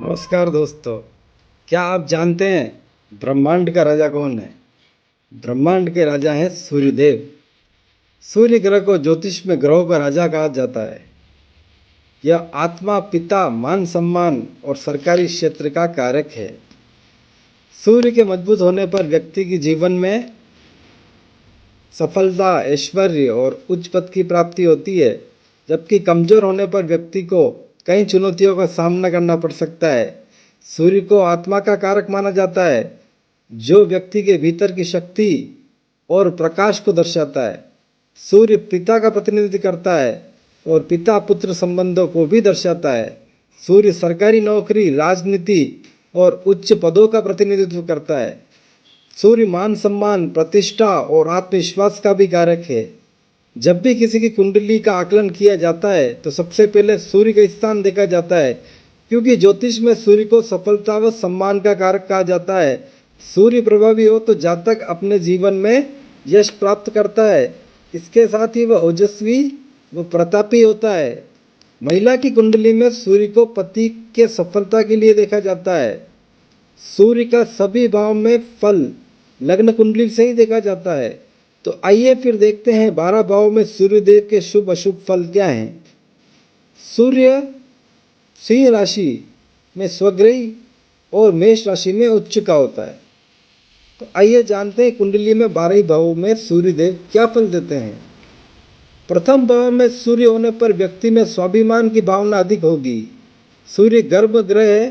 नमस्कार दोस्तों। क्या आप जानते हैं ब्रह्मांड का राजा कौन है? ब्रह्मांड के राजा हैं सूर्यदेव। सूर्य ग्रह को ज्योतिष में ग्रहों का राजा कहा जाता है। यह आत्मा, पिता, मान सम्मान और सरकारी क्षेत्र का कारक है। सूर्य के मजबूत होने पर व्यक्ति के जीवन में सफलता, ऐश्वर्य और उच्च पद की प्राप्ति होती है, जबकि कमजोर होने पर व्यक्ति को कई चुनौतियों का सामना करना पड़ सकता है। सूर्य को आत्मा का कारक माना जाता है, जो व्यक्ति के भीतर की शक्ति और प्रकाश को दर्शाता है। सूर्य पिता का प्रतिनिधित्व करता है और पिता पुत्र संबंधों को भी दर्शाता है। सूर्य सरकारी नौकरी, राजनीति और उच्च पदों का प्रतिनिधित्व करता है। सूर्य मान सम्मान, प्रतिष्ठा और आत्मविश्वास का भी कारक है। जब भी किसी की कुंडली का आकलन किया जाता है तो सबसे पहले सूर्य का स्थान देखा जाता है, क्योंकि ज्योतिष में सूर्य को सफलता व सम्मान का कारक कहा जाता है। सूर्य प्रभावी हो तो जातक अपने जीवन में यश प्राप्त करता है। इसके साथ ही वह ओजस्वी व प्रतापी होता है। महिला की कुंडली में सूर्य को पति के सफलता के लिए देखा जाता है। सूर्य का सभी भाव में फल लग्न कुंडली से ही देखा जाता है। तो आइए फिर देखते हैं 12 भाव में सूर्यदेव के शुभ अशुभ फल क्या हैं। सूर्य सिंह राशि में स्वग्रही और मेष राशि में उच्च का होता है। तो आइए जानते हैं कुंडली में 12 भावों में सूर्यदेव क्या फल देते हैं। प्रथम भाव में सूर्य होने पर व्यक्ति में स्वाभिमान की भावना अधिक होगी। सूर्य गर्भ ग्रह है,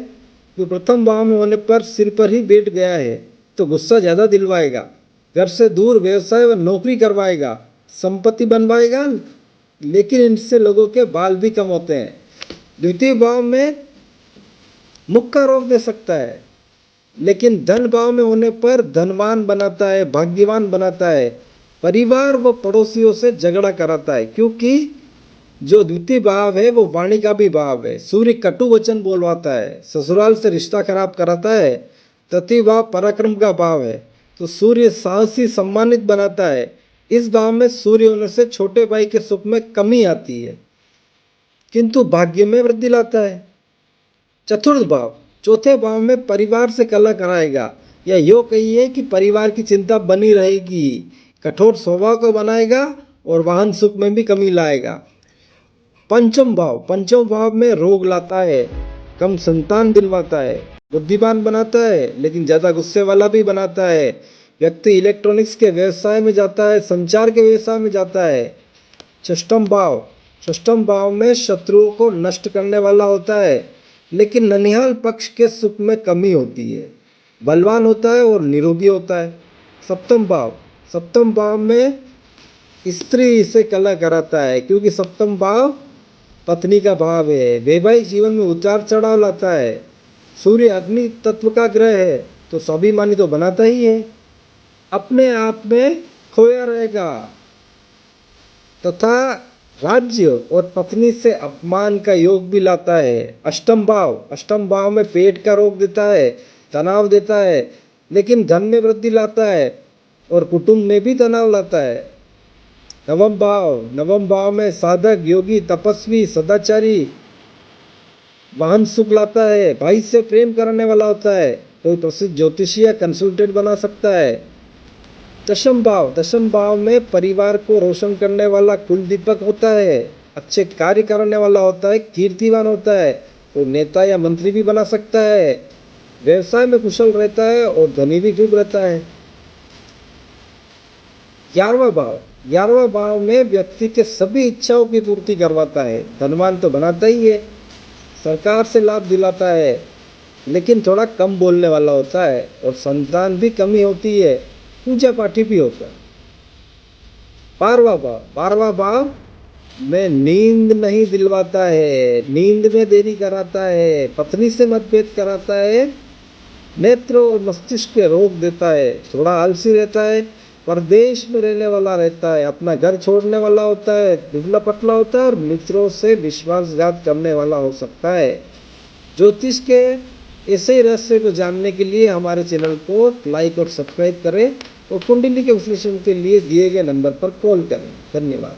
तो प्रथम भाव में होने पर सिर पर ही बैठ गया है तो गुस्सा ज़्यादा दिलवाएगा, घर से दूर व्यवसाय व नौकरी करवाएगा, संपत्ति बनवाएगा, लेकिन इनसे लोगों के बाल भी कम होते हैं। द्वितीय भाव में मुख का रोग दे सकता है, लेकिन धन भाव में होने पर धनवान बनाता है, भाग्यवान बनाता है। परिवार व पड़ोसियों से झगड़ा कराता है, क्योंकि जो द्वितीय भाव है वो वाणी का भी भाव है। सूर्य कटु वचन बोलवाता है, ससुराल से रिश्ता खराब कराता है। तृतीय भाव पराक्रम का भाव है, तो सूर्य साहसी सम्मानित बनाता है। इस भाव में सूर्य होने से छोटे भाई के सुख में कमी आती है, किंतु भाग्य में वृद्धि लाता है। चतुर्थ भाव, चौथे भाव में परिवार से कलह कराएगा, या यो कहिए कि परिवार की चिंता बनी रहेगी। कठोर स्वभाव को बनाएगा और वाहन सुख में भी कमी लाएगा। पंचम भाव में रोग लाता है, कम संतान दिलवाता है, बुद्धिमान बनाता है, लेकिन ज़्यादा गुस्से वाला भी बनाता है। व्यक्ति इलेक्ट्रॉनिक्स के व्यवसाय में जाता है, संचार के व्यवसाय में जाता है। षष्ठम भाव में शत्रुओं को नष्ट करने वाला होता है, लेकिन ननिहाल पक्ष के सुख में कमी होती है। बलवान होता है और निरोगी होता है। सप्तम भाव में स्त्री से कलह कराता है, क्योंकि सप्तम भाव पत्नी का भाव है। वैवाहिक जीवन में उतार चढ़ाव लाता है। सूर्य अग्नि तत्व का ग्रह है, तो स्वाभिमानी तो बनाता ही है, अपने आप में खोया रहेगा तथा राज्य और पत्नी से अपमान का योग भी लाता है। अष्टम भाव में पेट का रोग देता है, तनाव देता है, लेकिन धन में वृद्धि लाता है और कुटुंब में भी तनाव लाता है। नवम भाव में साधक, योगी, तपस्वी, सदाचारी, वाहन सुख लाता है। भाई से प्रेम करने वाला होता है, कोई प्रसिद्ध ज्योतिषी या कंसल्टेंट बना सकता है। दशम भाव में परिवार को रोशन करने वाला कुल दीपक होता है, अच्छे कार्य करने वाला होता है, कीर्तिवान होता है, तो नेता या मंत्री भी बना सकता है। व्यवसाय में कुशल रहता है और धनी भी खूब रहता है। 11वां भाव में व्यक्ति के सभी इच्छाओं की पूर्ति करवाता है। धनवान तो बनाता ही है, सरकार से लाभ दिलाता है, लेकिन थोड़ा कम बोलने वाला होता है और संतान भी कमी होती है, पूजा पाठी भी होता है। 12वां भाव में नींद नहीं दिलवाता है, नींद में देरी कराता है, पत्नी से मतभेद कराता है, नेत्र और मस्तिष्क के रोग देता है, थोड़ा आलसी रहता है, परदेश में रहने वाला रहता है, अपना घर छोड़ने वाला होता है, दुबला पतला होता है और मित्रों से विश्वासघात करने वाला हो सकता है। ज्योतिष के ऐसे ही रहस्य को जानने के लिए हमारे चैनल को लाइक और सब्सक्राइब करें और कुंडली के विश्लेषण के लिए दिए गए नंबर पर कॉल करें। धन्यवाद।